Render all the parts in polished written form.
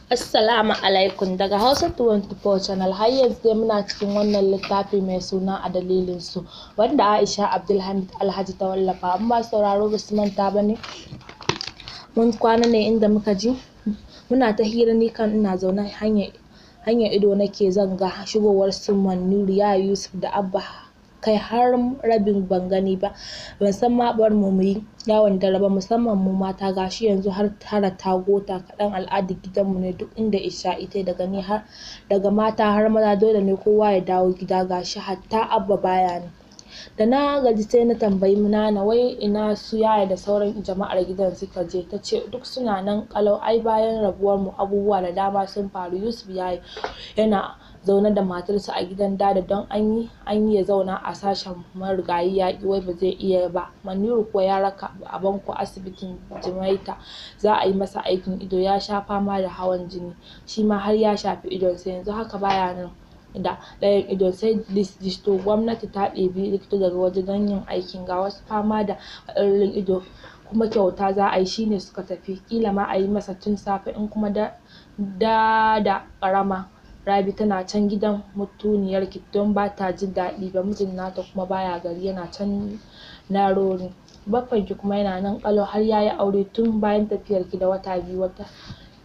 Assalamu alaikum daga Hausa 24 channel. Har yanzu dai muna cikin wannan littafi mai suna a dalilin su, wanda Aisha Abdulhamid Alhaji ta wallafa. An ba sauraro ba su manta ba ne, mun kwana ne inda muka ji muna ta hira, ni kan ina zaune hanyar ido nake zanga shigowar su Manniru, ya Yusuf da Abba, kai har rabin ban gani ba. Ban san ma bar mu yi yawon dare ba, musamman mu mata. Gashi yanzu har tara ta gota kaɗan, al'adar gidanmu ne duk inda Isha ita daga mata har maza dole ne kowa ya dawo gida. Gashi hatta Abba baya ne. Da na gaji sai na tambayi Nana wai ina su yaya da sauran jama'ar gidan suka je. Ta ce duk suna nan kalau, ai bayan rabuwar mu abubuwa da dama sun faru. Yusuf yana zaune da matarsa a gidan dada don an yi ya zauna a sashen marigayi ya wai ba zai iya ba. Manniru kuwa ya raka Abanku asibitin Jimaita za a yi masa aikin ido, ya sha fama da hawan jini, shi ma har ya shafi idonsa, yanzu haka baya nan da ɗayan idon sai dis to gwamnati ta ɗebi likita daga waje don yin aikin. Ga wasu fama da matsalolin ido kuma kyauta za a yi, shine suka tafi, kila ma a yi masa tun safe. In kuma da ƙarama Rabi tana can gidan mutuniyarki don ba ta jin daɗi ba, mijin nata kuma baya gari, yana can Narori. Baffanki kuma yana nan ƙalau, har ya yi aure tun bayan tafiyarki da wata biyu. Wata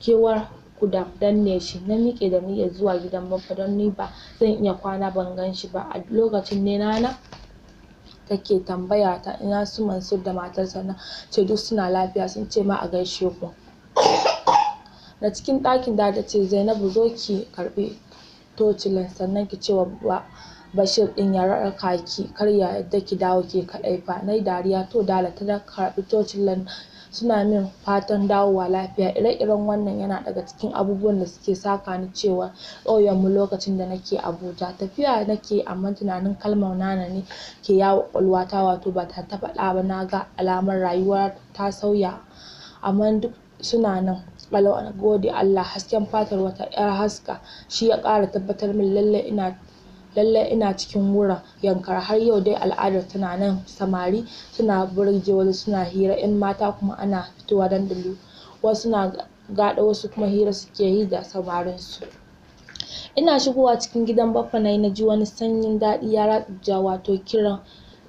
kewar ku da danne shi, na miƙe da niyyar zuwa gidan Baffa don ni ba zan iya kwana ban gan shi ba. A lokacin ne Nana take tambaya ta ina su Mansur da matarsa, na ce duk suna lafiya, sun ce ma a gaishe ku. Na cikin ɗakin da ta ce Zainabu zo ki karɓi tocilin sannan ki ce wa Bashir ɗin ya raka ki, kar ya yadda ki dawo ke kaɗai fa. Na yi dariya, to Dala ta karɓi tocilin, suna min fatan dawowa lafiya. Ire-iren wannan yana daga cikin abubuwan da suke saka ni cewa ƙauyenmu lokacin da nake Abuja. Tafiya nake amma tunanin kalmar Nana ne ke yawo ƙwaƙwalwata, wato ba ta faɗa ba na ga alamar rayuwa ta sauya amma duk suna nan ƙalau. Na gode Allah, hasken fatar wata 'yar haska shi ya ƙara tabbatar min lallai ina cikin wurin Yankari. Har yau dai al'adar tana nan, samari suna burge wasu suna hira, 'yan mata kuma ana fitowa dandali, wasu na gaɗa wasu kuma hira suke yi da samarinsu. Ina shigowa cikin gidan Baffa na ji wani sanyin daɗi ya ratsa zuciya, wato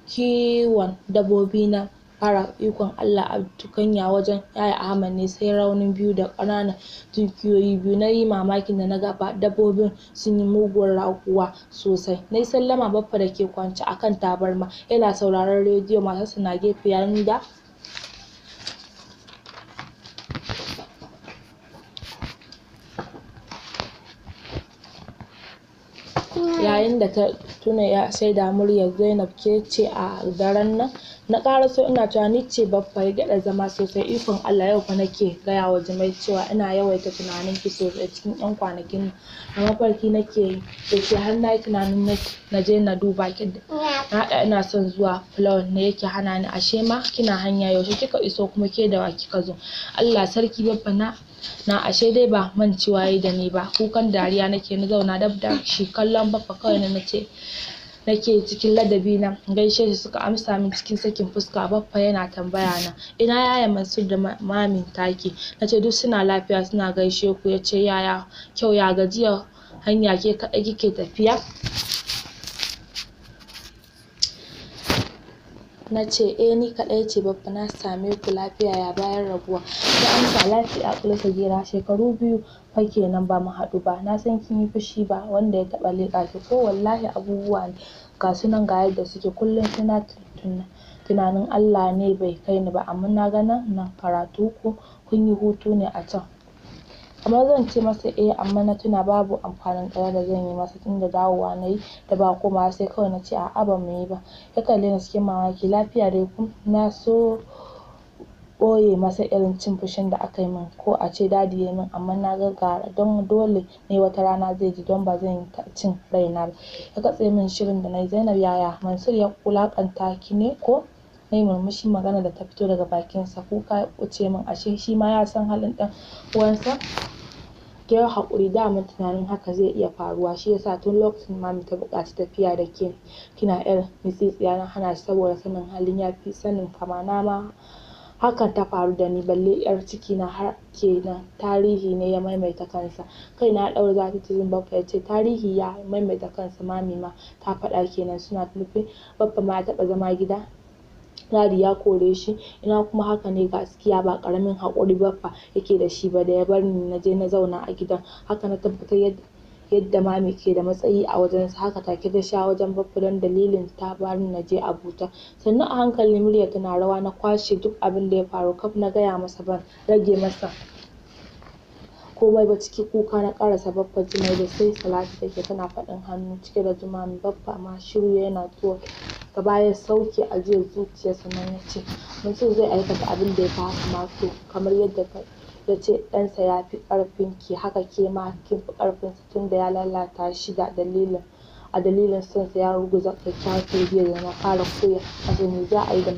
kiwon dabbobi na fara. Ikon Allah, a tukanya wajen yaya Ahmad ne sai raunin biyu da ƙananan tunkiyoyi biyu. Na yi mamakin da na ga dabbobin sun yi muguwar raguwa sosai. Na yi sallama. Baffa da ke kwance a kan tabarma yana sauraron rediyo, matarsa na gefe yayin da ta tuna ya shaida muryar Zainab ke ce a daren nan. Na ƙaraso ina cewa ni ce Baffa. Ya gyaɗa zama sosai. Ikon Allah, yau fa nake gaya wa Jumai cewa ina yawaita tunanin ki sosai cikin 'yan kwanakin nan. A mafarki nake yi da ke, har na yi tunanin na je na duba ki. Na haɗa ina son zuwa Fulawar ne yake hana ni. Ashe ma kina hanya, yaushe kika iso kuma ke da wa kika zo? Allah sarki Baffa na ashe dai ba mancewa yayi da ni ba. Kukan dariya nake na zauna dab da shi, kallon Baffa kawai nake cikin ladabi na gaishe shi. Suka amsa min cikin sakin fuska. Baffa yana tambaya na ina yaya Mansur da mamin taki. Na ce duk suna lafiya, suna gaishe ku. Ya ce yaya kyau, ya gajiya, hanya ke kaɗai kike tafiya? Na ce ni kaɗai ce Baffa, na same ku lafiya, ya bayan rabuwa? Ya amsa lafiya ƙalau Sagira, shekaru 2 fa kenan ba mu haɗu ba. Na san kin yi fushi ba wanda ya taɓa leƙa ki ko? Wallahi abubuwa ne ga su nan ga yadda suke, kullum suna tunanin Allah ne bai kai ni ba, amma na ga nan karatu ko kun yi hutu ne a can. Kamar zan ce masa amma na tuna babu amfanin ɗaya da zan yi masa tunda dawowa na yi da ba komawa, sai kawai na ce a'a ba mu yi ba. Ya kalle ni cikin mamaki. Lafiya dai ku? Na so ɓoye masa irin cin fushin da aka yi min, ko a ce dadi ya yi min, amma na ga gara don dole ne wata rana zai ji, don ba zan yi ta cin raina ba. Ya katse min shirin da na yi. Zainab, yaya Mansur ya wulaƙanta ki ne ko? Na yi murmushi, magana da ta fito daga bakinsa kuka ya ƙuce min. Ashe shi ma ya san halin ɗan uwansa. Ki yi haƙuri, daman tunanin haka zai iya faruwa, shi yasa tun lokacin mami ta buƙaci tafiya da ke kina 'yar mitsitsiya na hana shi, saboda sanin halin ya fi sanin kama na ma hakan ta faru da ni balle 'yar ciki na har kenan tarihi ne ya maimaita kansa. Kaina ya ɗaure zafi jin Baffa ya ce tarihi ya maimaita kansa mami ma ta faɗa kenan suna nufin Baffa ma ya taɓa zama gida Dadi ya kore shi. Ina kuma haka ne gaskiya ba ƙaramin haƙuri Baffa yake da shi ba da ya bar ni na je na zauna a gidan. Haka na tabbatar yadda mami ke da matsayi a wajensa. Haka take ta sha wajen Baffa don Dalilin ta bar ni na je Abuja. Sannan a hankali muryarta na rawa na kwashe duk abin da ya faru kaf na gaya masa ban rage masa komai ba. Ciki kuka na ƙarasa Baffa Jummai da sai Salati take tana faɗin hannu cike da jumami. Baffa ma shiru yana zuwa gaba ya sauke ajiyar zuciya sannan ya ce mutum zai aikata abin da ya fi haka ma to kamar yadda ya ce ɗansa ya fi ƙarfinki haka ke ma kin fi ƙarfinsa tunda ya lalata shi da dalilin sonsa ya ruguza kyakkyawar tarbiyyar da na fara koya masa. Me za a yi da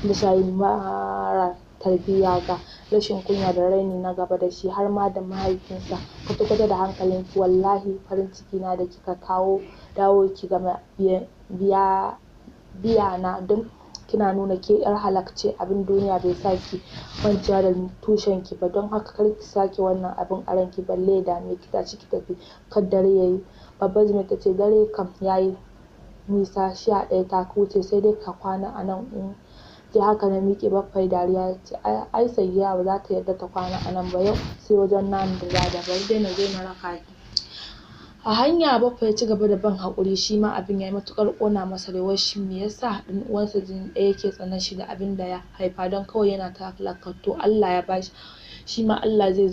mashayi mara tarbiyya ga rashin kunya da raini na gaba da shi har ma da mahaifinsa? Kwata-kwata da hankalinki wallahi farin ciki na da kika dawo ki gama biya na don kina nuna ke 'yar halak ce. Abin duniya bai sa ki kwanciya da tushenki ba don haka kar ki sake wannan abin a ranki balle ya dame ki. Tashi ki tafi kar dare yayi. Babbar Jummai ta ce dare kam yayi nisa 11 ta wuce sai dai ka kwana a nan in dai haka na miƙe. Baffa ya dariya ya ce ai Sayyiya ba za ta yarda ta kwana a nan ba yau sai wajen Nana da Dada bari dai na zo na raka ki. A hanya Baffa ya ci gaba da ban haƙuri shi ma abin ya yi matuƙar ƙona masa rai. Wai shin me yasa ɗan uwansa jini ɗaya yake tsanar shi da abin da ya haifa don kawai yana talaka to Allah ya bashi shi ma Allah zai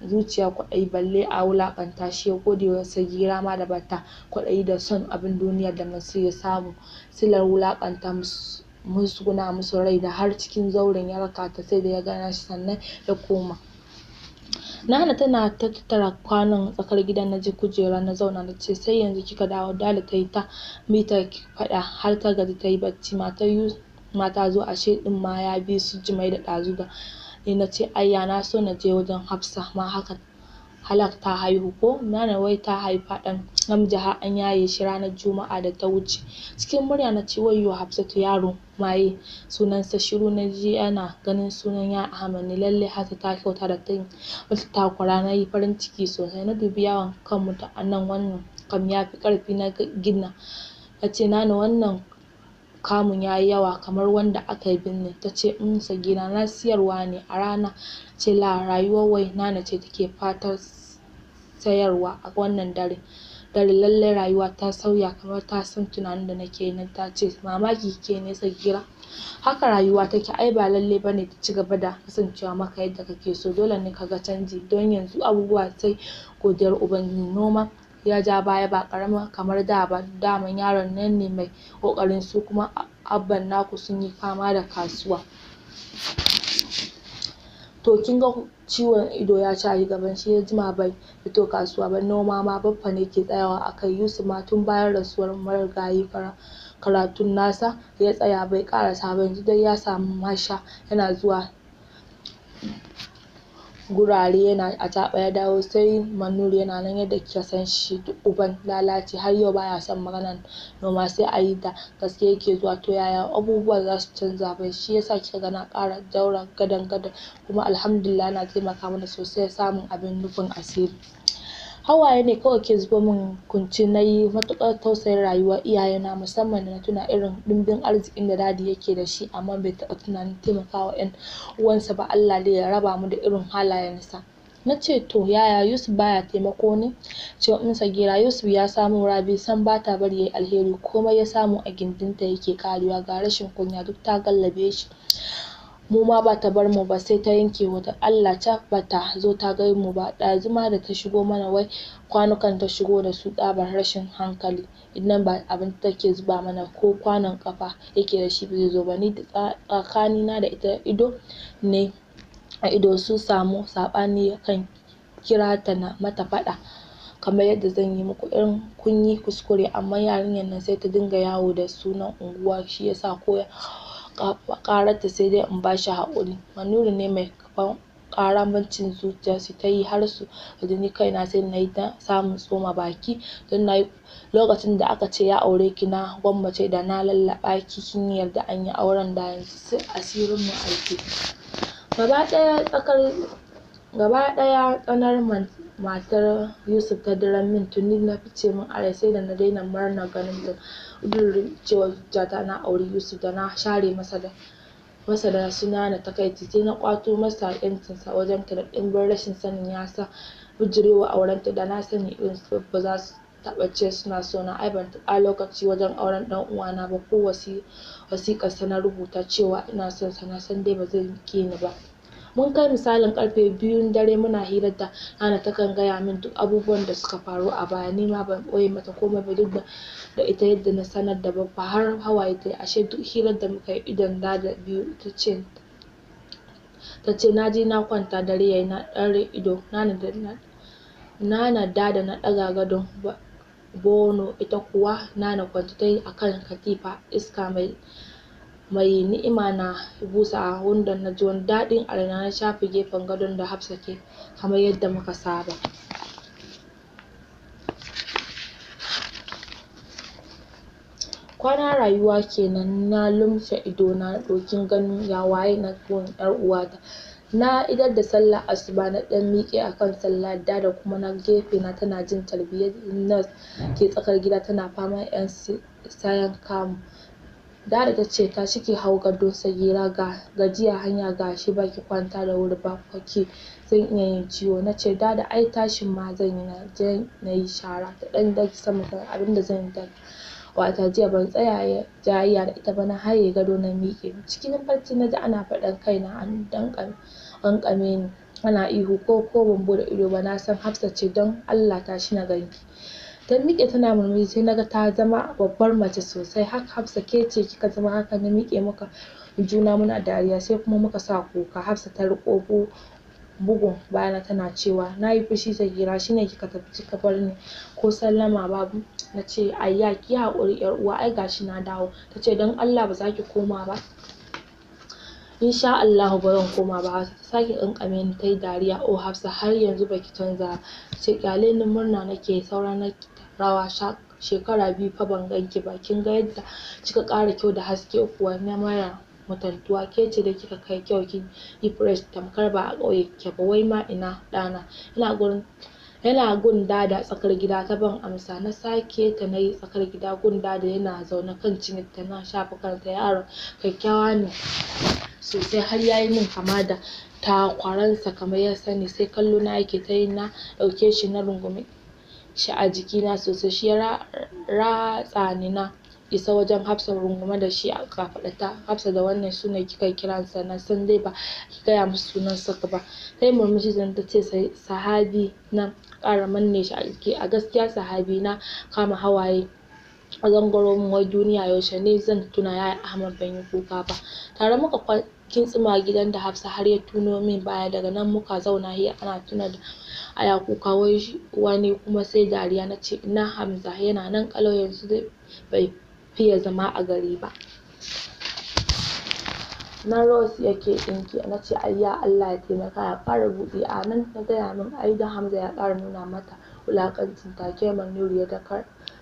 zuciya kwaɗayi balle a wulaƙanta shi. Ya gode wa Sagira ma da bata kwaɗayi da son abin duniya da Mansur ya samu silar wulaƙanta musguna musu rai da har cikin zauren ya raka ta sai da ya gana shi sannan ya koma. Nana tana tattara kwanon tsakar gidan na ji kujera na zauna na ce sai yanzu kika dawo. Dala ta yi ta mita faɗa har ta gaji ta yi bacci. Mata zo ashe ɗin ma ya bi su Jummai da ɗazu da ni na ce ayya na so na je wajen Hafsa ma haka halak ta haihu ko? Nana wai ta haifa ɗan namiji har an yaye shi ranar Juma'a da ta wuce. Cikin murya na ce wayyo Hafsatu yaro maye sunansa. Shiru na ji ana ganin sunan ya Ahmad ne. Lallai Hafsa ta kyauta da ta yi mata takura. Na yi farin ciki sosai. Na dubi yawan kanmu ta nan wannan kam ya fi ƙarfi na gina. Na ce Nana wannan kamun ya yi yawa kamar wanda aka yi binne. Ta ce Sagira na siyarwa ne a rana. Ce la rayuwar wai Nana ce take fatar sayarwa a wannan dare lallai rayuwa ta sauya kamar ta san tunanin da nake yi. Ta ce mamaki kike ne Sagira? Haka rayuwa take ai ba lallai bane ta ci gaba da kasancewa maka yadda kake so. Dole ne ka ga canji don yanzu abubuwa sai godiyar Ubangiji. Noma ya ja baya ba ƙarama kamar da ba. Daman yaron nan ne mai ƙoƙarin su kuma abban naku sun yi fama da kasuwa. To kin ga ciwon ido ya shayi gaban shi ya jima bai fito kasuwa ba. Noma ma Baffa ne ke tsayawa a kai. Yusuf ma tun bayan rasuwar marigayi karatun nasa ya tsaya bai ƙarasa ba. Yanzu dai ya samu masha yana zuwa gurare yana acaɓa ya dawo. Sai Manuru yana nan yadda kika san shi duk uban lalaci har yau baya son maganar noma sai a yi da gaske yake zuwa. To yaya abubuwa za su canza bai shi yasa kika ga na ƙara daura gadan-gadan kuma alhamdulillah yana taimaka mana sosai samun abin rufin asiri. Hawaye ne kawai ke zubo min kunci. Na yi matuƙar tausayin rayuwar iyayena musamman da na tuna irin ɗimbin arzikin da Dadi yake da shi amma bai taɓa tunanin taimakawa 'yan uwansa ba. Allah dai ya raba mu da irin halayensa. Na ce to yaya Yusuf baya taimako ne? Ce Sagira Yusuf ya samu Rabi san ba ta bari yayi alheri komai ya samu a gindinta yake ƙarewa ga rashin kunya duk ta gallabe shi. Mu ma ba ta bar mu ba sai ta yanke wata Allah ta bata zo ta gai mu ba. Ɗazu ma da ta shigo mana wai kwanukan ta shigo da su tsabar rashin hankali. Idan ba abin take zuba mana ko kwanon ƙafa yake da shi ba zai zo ba. Ni tsakanina da ita ido ne a ido su samu saɓani kan kira ta na mata faɗa kamar yadda zan yi muku irin kun yi kuskure amma yarinyar nan sai ta dinga yawo da sunan unguwa shi yasa ko ƙararta sai dai in bashi haƙuri. Manuru ne mai ƙaramancin zuciya su ta yi har su gaji ni kaina sai na yi ta samun tsoma baki don na yi lokacin da aka ce ya aure ki na gwammace da na lallaɓa ki kin yarda an yi auren da yanzu sai asirin mu a rufe. Gaba ɗaya tsanar matar Yusuf ta diran min tuni na fice min a rai sai da na daina murnar ganin ta ƙudurcewar zuciyata na auri Yusuf da na share masa da suna na takaici sai na ƙwato masa ƴancinsa wajenta da ɗimbin rashin sanin ya sa bijirewa aurenta da na sani irin su ba za su taɓa ce suna so na. Ai ban taɓa lokaci wajen auren ɗan uwana ba ko wasiƙarsa na rubuta cewa ina son sa na san dai ba zai riƙe ni ba. Mun kai misalin ƙarfe 2 dare muna hirar da Nana takan gaya min duk abubuwan da suka faru a baya ni ma ban ɓoye mata komai ba duk da ita yadda na sanar da Baffa har hawaye ta yi ashe duk hirar da muka yi idon Dada biyu ta ce na je na kwanta dare yayi na ɗaure ido Nana Dada na ɗaga gadon Bono ita kuwa Nana kwance ta yi a kan katifa iska mai ni'ima na busa a wundon na ji wani daɗin a raina na shafe gefen gadon da Hafsa ke kamar yadda muka saba. Kwana rayuwa kenan na lumshe ido na ɗokin ganin ya waye na gun ƴar uwata. Na idar da sallar asuba na ɗan miƙe a kan sallah Dada kuma na gefe na tana jin tarbiyyar Nas ke tsakar gida tana fama ƴan sayan kamu. Dada ta ce tashi ki hau gado Sagira ga gajiya hanya ga shi baki kwanta da wuri ba ki zan iya yin ciwo. Na ce Dada ai tashin ma zan yi na je na yi shara ta ɗan daki sama kan abin da zan yi wata jiya ban tsaya jayayya da ita ba na haye gado na miƙe. Cikin barci na ji ana faɗan kaina an ƙanƙame ni ana ihu ko ban buɗe ido ba na san Hafsa ce don Allah tashi na ganki. Ta miƙe tana murmushi sai naga ta zama babbar mace sosai. Haka Hafsa ke ce kika zama haka? Na miƙe muka juna muna dariya sai kuma muka sa kuka. Hafsa ta riƙo bugun bayana tana cewa na yi fushi Sagira shine kika tafi kika bar ni ko sallama babu. Na ce ayya ki haƙuri ƴar uwa ai gashi na dawo. Ta ce don Allah ba za ki koma ba? Insha Allahu ba zan koma ba. Hafsa ta sake ƙanƙame ni ta yi dariya. Oh Hafsa har yanzu baki canza ba. Ta ce ƙyale ni murna nake saura na rawa shekara 2 fa ban ganki ba kin ga yadda kika ƙara kyau da haske kuwa na mara mutantuwa ke ce da kika kai kyau kin yi fresh tamkar ba a ƙauye kike ba. Wai ma ina ɗana yana gun Dada tsakar gida ta ban amsa. Na sake ta nayi tsakar gida gun Dada yana zaune kan cinyarta na shafa kanta yaron kyakkyawa ne sosai har yayi min kama da takwaransa kamar ya sani sai kallo na yake ta yi na ɗauke shi na rungume shi a jikina sosai shi ya ratsa ni na isa wajen Hafsa rungume da shi a kafaɗata. Hafsa da wannan sune kika kiransa na san dai ba ki gaya musu sunansa ba. Ta yi murmushi sannan ta ce sahabi na ƙara manne shi a jiki. A gaskiya sahabi na kama hawaye a gangaro min wai duniya yaushe ne zan tuna yaya Ahmad ban yi kuka ba. Tare muka kintsima gidan da Hafsa har ya tuno min baya daga nan muka zauna hira ana tuna da aya kuka wani kuma sai dariya. Na ce ina Hamza yana nan ƙalau yanzu dai bai fiye zama a gari ba. Na Rose yake ɗinki. Na ce ayya Allah ya taimaka ya ƙara buɗi. A nan ta gaya min ai don Hamza ya ƙara nuna mata wulaƙancin take Manniru ya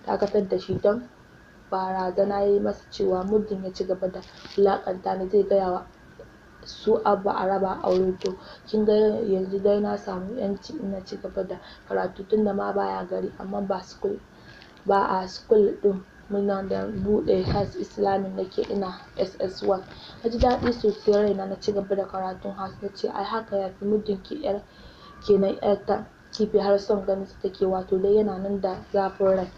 dakatar da shi don barazana ya yi masa cewa muddin ya ci gaba da wulaƙanta ni zai gaya wa su Abba a raba aure. To kin ga yanzu dai na samu ƴanci in na ci gaba da karatu tunda ma baya gari amma ba a school ɗin muna da buɗe Hajj Islamic nake ina SS1. Na ji daɗi sosai raina na ci gaba da karatun Hajj. Na ce ai haka ya fi muddin kenan ƴar ta kifi har son ganin sa take wato dai yana nan da zafin rai.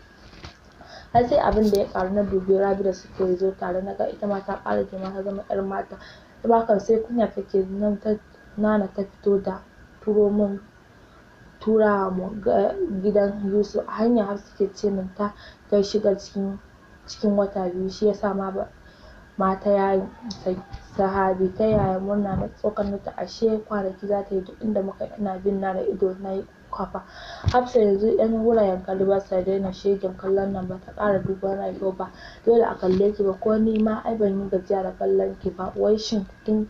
Har sai abin da ya ƙaru na dubi Rabi da suke zo tare na ga ita ma ta ƙara girma ta zama ƴar mata. Ita ma kam sai kunya take nan Nana ta fito da turawa mu gidan Yusuf. A hanya Hafsa ke ce min ta kai shiga cikin wata 2 shi yasa ma ta yaye sahabi ta yaya murna na tsokano ta ashe kwanaki za ta yi duk inda muka ina bin na da ido na yi kwafa. Hafsa yanzu ƴan wurayen kallo ba sa daina shegen kallon nan ba ta ƙara duban Rabi ba dole a kalle ki ba ko ni ma ai ban yi gajiya da kallon ki ba wai shin kin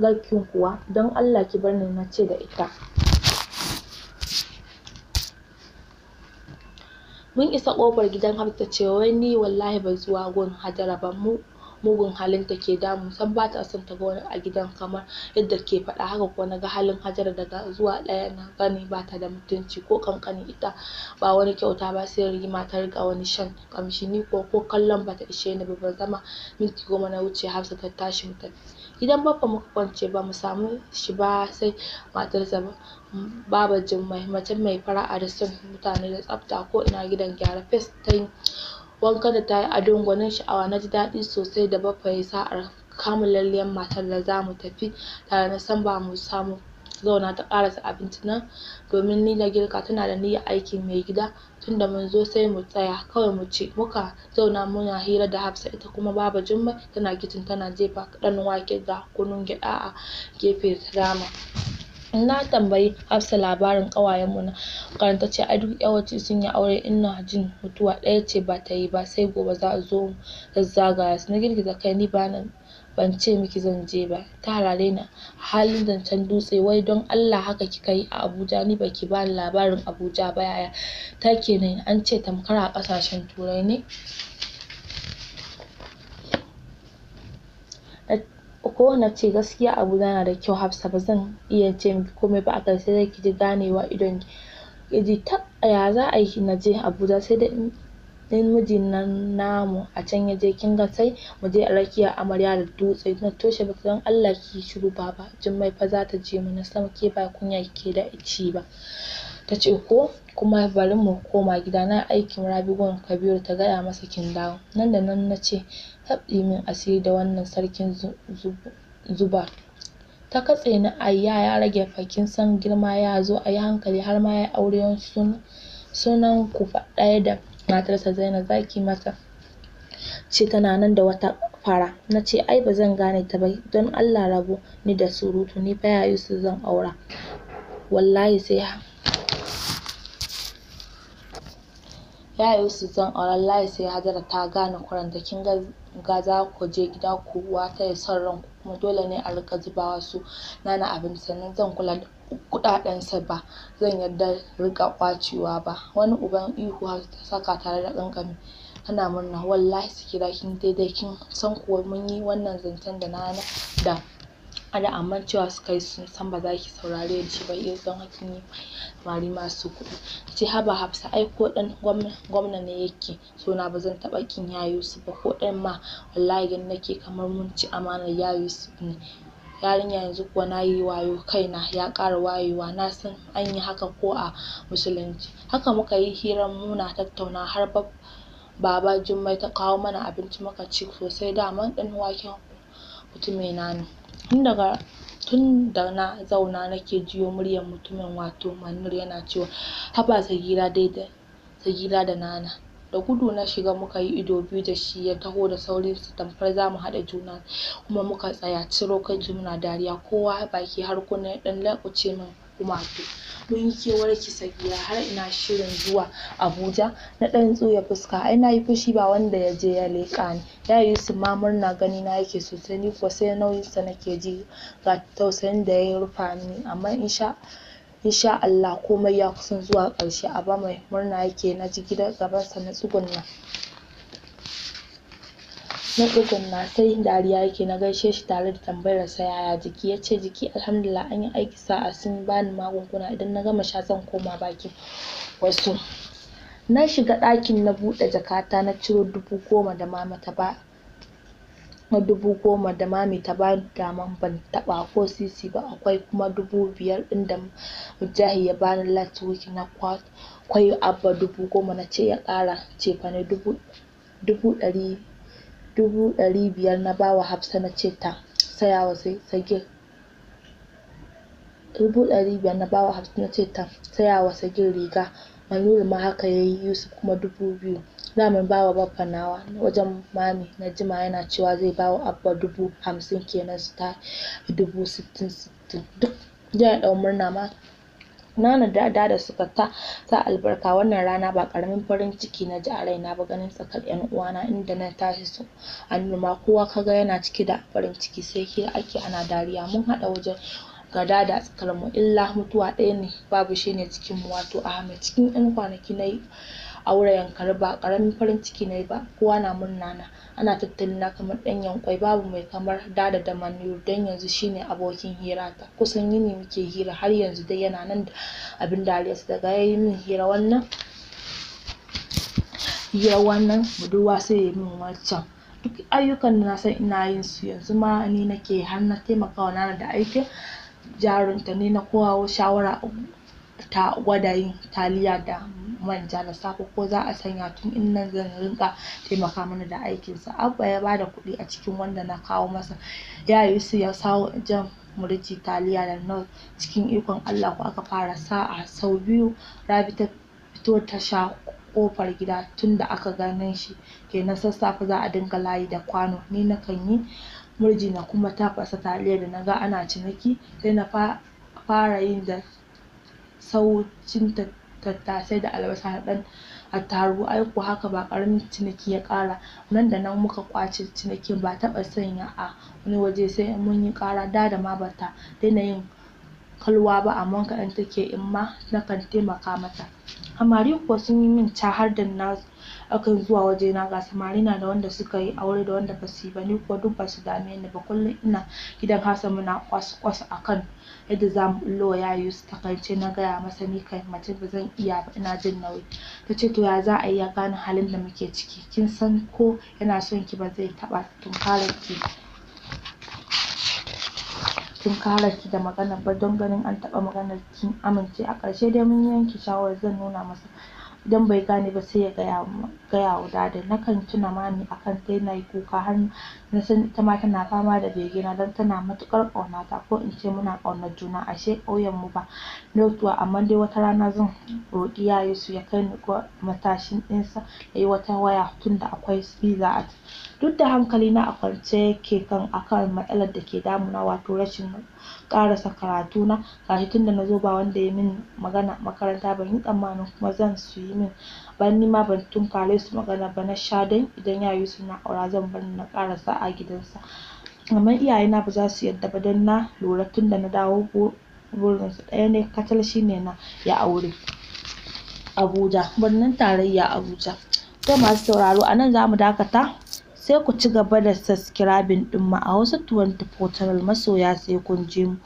garkin kuwa don Allah ki bar ni na ce da ita. Mun isa ƙofar gidan Hafsa ta ce wai ni wallahi ba zuwa gun Hajara ba, mugun halin ta ke damu, san ba ta son ta ga wani a gidan kamar yadda ke faɗa. Haka kuwa na ga halin Hajara daga zuwa ɗaya na gani ba ta da mutunci ko ƙanƙani, ita ba wani kyauta ba sai rigima ta riƙa wani shan ƙamshi. Ni ko kallon ba ta ishe ni ba, ban zama minti 10 na wuce Hafsa ta tashi mu tafi. Gidan Baffa muka kwance, ba mu samu shi ba sai matarsa Baba Jummai, mace mai fara'a da son mutane da tsafta, ko ina gidan gyara fes ta yi. Wankan da ta yi adon gwanin sha'awa, na ji daɗi sosai da Baffa ya yi sa'ar kamulalliyar matar da za mu tafi tare. Na san ba mu samu zauna ta ƙarasa abinci nan domin ni na girka, tana da niyyar aikin mai gida. Tunda mun zo sai mu tsaya kawai mu ci. Muka zauna muna hira da Hafsa, ita kuma Baba Jummai tana kicin tana jefa ɗan wake da kunun gyaɗa a gefe ta dama. Na tambayi Hafsa labarin ƙawayenmu na makaranta, ce ai duk yawanci sun yi aure, ina jin mutuwa ɗaya ce ba ta yi ba, sai gobe za a zo mu zazzagaya su. Na girgiza kai, ni ban ce miki zan je ba. Ta harare ni halin zancen dutse, wai don Allah haka kika yi a Abuja, ni baki bani labarin Abuja ba yaya take ne, an ce tamkar a ƙasashen Turai ne. Ko na ce gaskiya Abuja na da kyau Hafsa, ba zan iya ce miki komai ba akai, sai dai ki ji ganewa idon ki ji tab. Ya za a yi na je Abuja sai dai in mijin nan namu a can ya je, kin ga sai mu je a rakiyar amarya da dutse. Na toshe baki, don Allah ki yi shiru Baba Jummai fa za ta je mu, na san ke ba kunya kike da ici ba. Ta ce ko kuma bari mu koma gida, na aikin Rabi gun Kabiru ta gaya masa kin dawo. Nan da nan na ce tabɗi min asiri da wannan sarkin zuba. Ta katse ni, ayya ya rage fa, kin san girma ya zo, a yi hankali, har ma ya aure sunan ku fa ɗaya da matarsa Zainab, zaki mata ce tana nan da wata fara. Na ce ai ba zan gane ta ba, don Allah rabo ni da surutu, ni fa ya Yusuf zan aura. Wallahi sai Hajara ta gane kuranta. Kin ga za ku je gida ku wata son ranku, kuma dole ne a rika zubawa su nana abinci, sannan zan kula da kuɗaɗensa, ba zan yarda rika kwacewa ba. Wani uban ihu Hafsa ta saka tare da ƙanƙami tana murna. Wallahi Sikira kin daidai, kin san kuwa mun yi wannan zancen da nana da ada, amma cewa suka yi sun san ba za ki saurare shi ba, don haka ne samari masu kuɗi. Ce haba Hafsa, ai ko ɗan gwamna ne yake so na, ba zan taɓa kin ya Yusuf ba ko ɗan ma. Wallahi gani nake kamar mun ci amanar ya Yusuf ne. Yarinya yanzu kuwa na yi wayo, kaina ya ƙara wayewa, na san an yi haka ko a musulunci. Haka muka yi hirar muna tattauna har Baba Jummai ta kawo mana abinci muka ci sosai. Daman ɗan waken mutumina ne. Tun da na zauna nake jiyo muryar mutumin, wato Manir, yana cewa haba Sagira da Nana. Da gudu na shiga muka yi ido biyu da shi, ya taho da sauri tamkar za mu haɗa juna, kuma muka tsaya ciro kai muna dariya, kowa baki har kunne ya ɗan laƙuce min kumatu. Mun yi kewar ki Sagira, har ina shirin zuwa Abuja. Na ɗan tsuya fuska, ai na yi fushi ba wanda ya je ya leƙa ni. Ya Yusuf ma murna gani na yake sosai, ni kuwa sai nauyinsa nake ji ga tausayin da ya rufa ni. Amma insha Allah komai ya kusan zuwa ƙarshe. Aba mai murna yake, na ji gabansa na tsugunna sai dariya yake. Na gaishe shi tare da tambayar sa yaya jiki. Ya ce jiki alhamdulillah, an yi aiki sa'a sun bani magunguna, idan na gama sha zan koma bakin wasu. Na shiga ɗakin na buɗe jakata na ciro 10,000 da mami ta bani, daman ban taɓa ko sisi ba. Akwai kuma 5,000 ɗin da Mujahi ya bani last week, na kwai Abba 10,000 na ce ya ƙara cefane 500 na bawa Hafsa na ce ta saya wa Sagir 500 riga. Manuru ma haka yayi, Yusuf kuma 2,000. Daman bawa Baffa nawa wajen mami na jima yana cewa zai bawa Abba 50,000 kenan, su ta 60,000. Duk ya ɗau murna ma Nana da Dada suka sa albarka. Wannan rana ba ƙaramin farin ciki na ji a raina ba, ganin tsakar 'yan uwana inda na tashi su annuma kowa kaga yana cike da farin ciki, sai hira ake ana dariya. Mun haɗa wajen ga Dada tsakar mu, illa mutuwa ɗaya ne babu shine cikin mu, wato Ahmed. Cikin 'yan kwanaki nayi aure Yankari, ba ƙaramin farin ciki nayi ba, kowa na murna na, ana tattalina kamar ɗanyen ƙwai. Babu mai kamar Dada da Maniru, don yanzu shine abokin hirata. Kusan yini muke hira, har yanzu dai yana nan da abin dariyarsa. Daga yayi min hira wannan budurwa sai yayi min wancan. Duk ayyukan da na san ina yin su yanzu ma ni nake, har na taimakawa Nana da aikin jarunta. Ni na kawo shawara ta gwada yin taliya da manja da safe, ko za a sanya tun in nan zan rinka taimaka mana da aikinsa. Abba ya bada kuɗi a cikin wanda na kawo masa. Yaya Yusuf ya sawo jan murji taliya da nut. Cikin ikon Allah ko aka fara sa'a. Sau biyu Rabi ta fito ta sha ƙofar gida tun da aka ganin shi kenan sassafe za a dinga layi da kwano. Ni nakan yi murji na kuma tafasa taliyar da naga ana ciniki, sai na fara yin da saucin tattasai da albasa da ɗan attarugu. Ai ko haka ba ƙaramin ciniki ya ƙara. Nan da nan muka ƙwace cinikin, ba taɓa sanya a wani waje sai in mun yi ƙara. Dada ma bata daina yin kalwa ba, amma kaɗan take in ma nakan taimaka mata. Samari kuwa sun yi min ca har da na akan zuwa wajena. Ga samari na da wanda suka yi aure da wanda basu yi ba, ni kuwa duk basu dame ni ba. Kullum ina gidan Hausa muna kwas akan yadda zamu ɓullo wa Yaya Yusuf. Takaice na gaya masa ni kai mace bazan iya ba, ina jin nauyi. Tace to ya za a yi ya gane halin da muke ciki? Kin san ko yana son ki ba zai taɓa tunkarar ki da magana ba, don ganin an taɓa maganar kin amince. A ƙarshe dai mun yanke shawarar zan nuna masa, idan bai gane ba sai ya gaya wa Dada. Nakan tuna mami akan sai nayi kuka, har na san ita ma tana fama da begena, don tana matuƙar ƙaunata, ko in ce muna ƙaunar juna. Ashe ƙauyen mu ba notuwa, amma dai wata rana zan roƙi Yaya Yusuf ya kai ni matashin ɗinsa yayi wata waya, tunda akwai visa a can. Duk da hankali na a kwance yake akan matsalar da ke damuna, wato rashin ƙarasa karatuna. Gashi tunda nazo ba wanda ya min magana makaranta, ban yi tsammanin kuma zan su yi min ba. Ni ma ban tunkare su magana ba, na sha dai idan Yaya Yusuf na aura zan bar na ƙarasa a gidansa. Amma iyayena ba za su yarda ba, don na lura tunda na dawo burinsu ɗaya ne kacal, shine na yi aure Abuja, birnin tarayya Abuja. To masu sauraro, a nan za mu dakata. Sai ku ci gaba da subscribing ɗin mu a Hausa 24 Channel. Masoya sai kun ji mu.